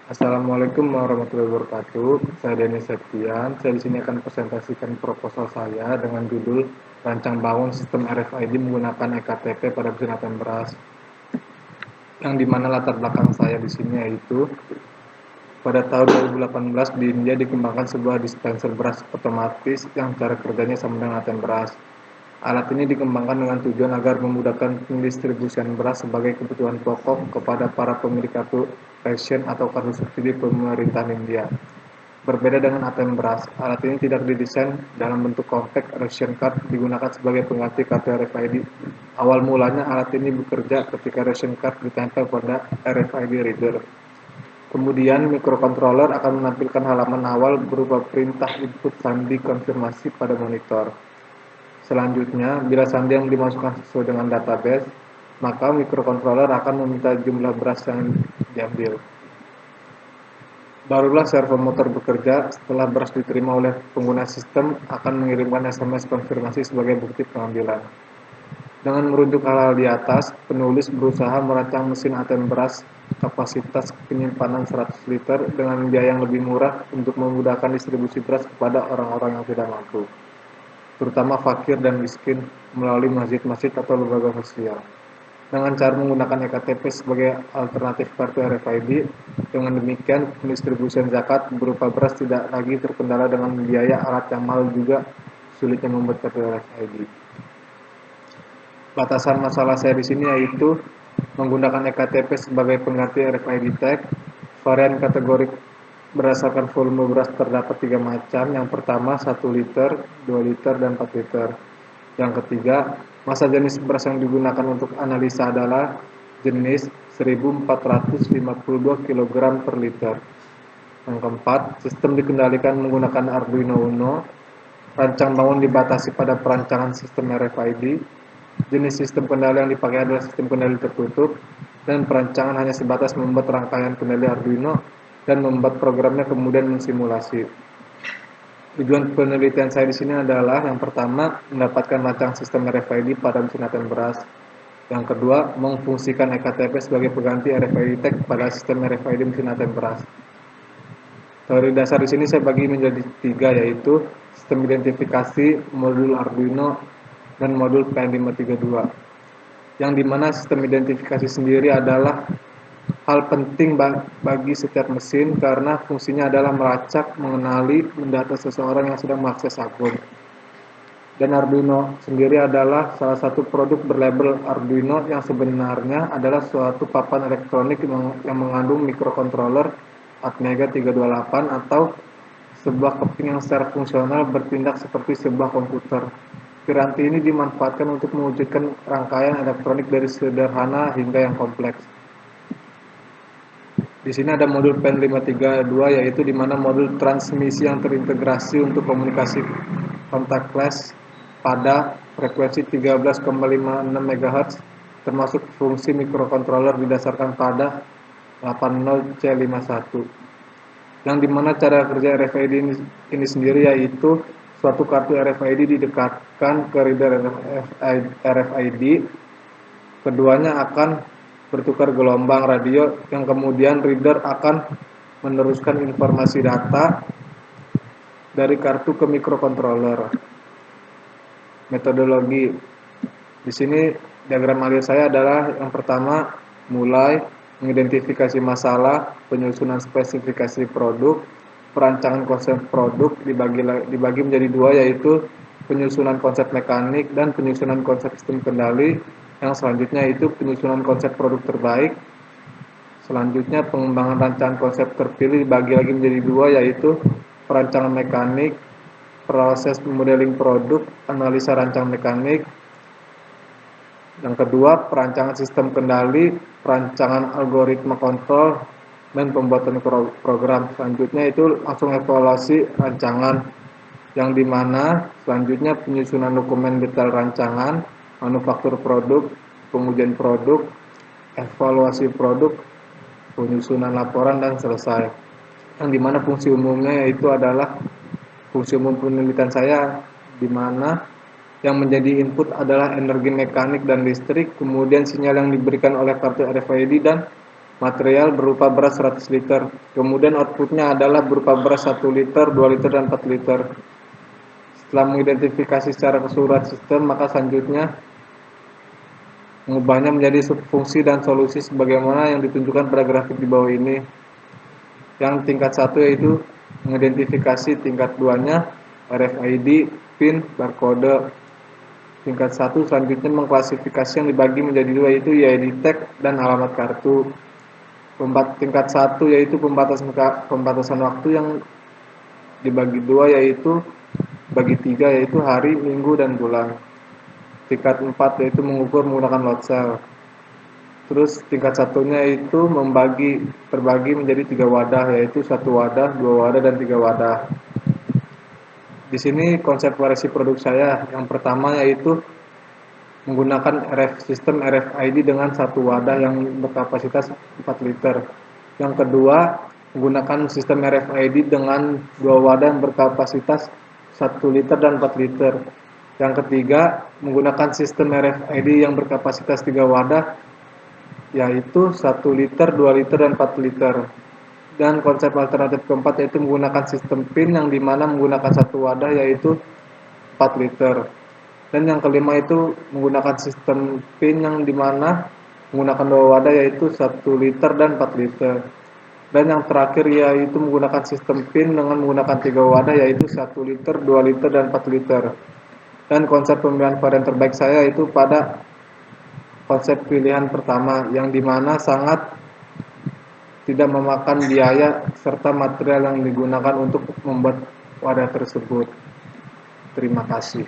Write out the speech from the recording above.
Assalamualaikum warahmatullahi wabarakatuh. Saya Denny Septian. Saya di sini akan presentasikan proposal saya dengan judul Rancang Bangun Sistem RFID menggunakan ektp pada mesin ATM beras. Yang dimana latar belakang saya di sini yaitu pada tahun 2018 di India dikembangkan sebuah dispenser beras otomatis yang cara kerjanya sama dengan ATM beras. Alat ini dikembangkan dengan tujuan agar memudahkan pendistribusian beras sebagai kebutuhan pokok kepada para pemilik kartu ration atau kartu subsidi pemerintahan India. Berbeda dengan ATM beras, alat ini tidak didesain dalam bentuk compact ration card digunakan sebagai pengganti kartu RFID. Awal mulanya alat ini bekerja ketika ration card ditempel pada RFID reader. Kemudian microcontroller akan menampilkan halaman awal berupa perintah input sandi konfirmasi pada monitor. Selanjutnya, bila sandi yang dimasukkan sesuai dengan database, maka microcontroller akan meminta jumlah beras yang diambil. Barulah servo motor bekerja setelah beras diterima oleh pengguna sistem akan mengirimkan SMS konfirmasi sebagai bukti pengambilan. Dengan merujuk hal-hal di atas, penulis berusaha merancang mesin ATM beras kapasitas penyimpanan 100 liter dengan biaya yang lebih murah untuk memudahkan distribusi beras kepada orang-orang yang tidak mampu, terutama fakir dan miskin, melalui masjid-masjid atau lembaga sosial. Dengan cara menggunakan ektp sebagai alternatif kartu RFID, dengan demikian pendistribusian zakat berupa beras tidak lagi terkendala dengan biaya alat yang mahal juga sulitnya membuat kartu RFID. Batasan masalah saya di sini yaitu menggunakan ektp sebagai pengganti RFID tag. Varian kategori berdasarkan volume beras terdapat 3 macam. Yang pertama 1 liter, 2 liter, dan 4 liter. Yang ketiga, masa jenis beras yang digunakan untuk analisa adalah jenis 1452 kg per liter. Yang keempat, sistem dikendalikan menggunakan Arduino Uno. Rancang bangun dibatasi pada perancangan sistem RFID. Jenis sistem kendali yang dipakai adalah sistem kendali tertutup, dan perancangan hanya sebatas membuat rangkaian kendali Arduino dan membuat programnya kemudian mensimulasi. Tujuan penelitian saya di sini adalah yang pertama, mendapatkan rancang sistem RFID pada mesin ATM beras. Yang kedua, memfungsikan ektp sebagai pengganti RFID tag pada sistem RFID mesin ATM beras. Teori dasar di sini saya bagi menjadi 3, yaitu sistem identifikasi, modul Arduino, dan modul PM532. Yang dimana sistem identifikasi sendiri adalah hal penting bagi setiap mesin karena fungsinya adalah melacak, mengenali, mendata seseorang yang sedang mengakses akun. Dan Arduino sendiri adalah salah satu produk berlabel Arduino yang sebenarnya adalah suatu papan elektronik yang mengandung microcontroller Atmega 328 atau sebuah keping yang secara fungsional bertindak seperti sebuah komputer. Piranti ini dimanfaatkan untuk mewujudkan rangkaian elektronik dari sederhana hingga yang kompleks. Di sini ada modul PEN532, yaitu di mana modul transmisi yang terintegrasi untuk komunikasi contactless pada frekuensi 13,56 MHz, termasuk fungsi microcontroller didasarkan pada 80C51. Yang dimana cara kerja RFID ini sendiri yaitu suatu kartu RFID didekatkan ke reader RFID. Keduanya akan bertukar gelombang radio yang kemudian reader akan meneruskan informasi data dari kartu ke microcontroller. Metodologi di sini diagram alir saya adalah yang pertama mulai mengidentifikasi masalah, penyusunan spesifikasi produk, perancangan konsep produk dibagi menjadi 2, yaitu penyusunan konsep mekanik dan penyusunan konsep sistem kendali. Yang selanjutnya itu penyusunan konsep produk terbaik. Selanjutnya pengembangan rancangan konsep terpilih dibagi lagi menjadi 2, yaitu perancangan mekanik, proses modeling produk, analisa rancang mekanik. Yang kedua, perancangan sistem kendali, perancangan algoritma kontrol, dan pembuatan program. Selanjutnya itu langsung evaluasi rancangan, yang dimana selanjutnya penyusunan dokumen detail rancangan, manufaktur produk, pengujian produk, evaluasi produk, penyusunan laporan, dan selesai. Yang dimana fungsi umumnya yaitu adalah fungsi umum penelitian saya, dimana yang menjadi input adalah energi mekanik dan listrik, kemudian sinyal yang diberikan oleh kartu RFID dan Material berupa beras 100 liter. Kemudian outputnya adalah berupa beras 1 liter, 2 liter, dan 4 liter. Setelah mengidentifikasi secara keseluruhan sistem, maka selanjutnya mengubahnya menjadi subfungsi dan solusi sebagaimana yang ditunjukkan pada grafik di bawah ini. Yang tingkat 1 yaitu mengidentifikasi, tingkat 2-nya RFID, PIN, barcode. Tingkat 1 selanjutnya mengklasifikasi yang dibagi menjadi 2 yaitu ID tag dan alamat kartu. Tingkat 1 yaitu pembatasan waktu yang dibagi 2 yaitu bagi 3 yaitu hari, minggu, dan bulan. Tingkat 4 yaitu mengukur menggunakan load cell. Terus tingkat 1-nya itu terbagi menjadi 3 wadah yaitu 1 wadah, 2 wadah, dan 3 wadah. Di sini konsep variasi produk saya yang pertama yaitu menggunakan sistem RFID dengan 1 wadah yang berkapasitas 4 liter. Yang kedua, menggunakan sistem RFID dengan 2 wadah yang berkapasitas 1 liter dan 4 liter. Yang ketiga, menggunakan sistem RFID yang berkapasitas 3 wadah yaitu 1 liter, 2 liter, dan 4 liter. Dan konsep alternatif keempat yaitu menggunakan sistem PIN yang dimana menggunakan 1 wadah yaitu 4 liter. Dan yang kelima itu menggunakan sistem PIN yang dimana menggunakan 2 wadah yaitu 1 liter dan 4 liter. Dan yang terakhir yaitu menggunakan sistem PIN dengan menggunakan 3 wadah yaitu 1 liter, 2 liter, dan 4 liter. Dan konsep pemilihan varian terbaik saya itu pada konsep pilihan pertama yang dimana sangat tidak memakan biaya serta material yang digunakan untuk membuat wadah tersebut. Terima kasih.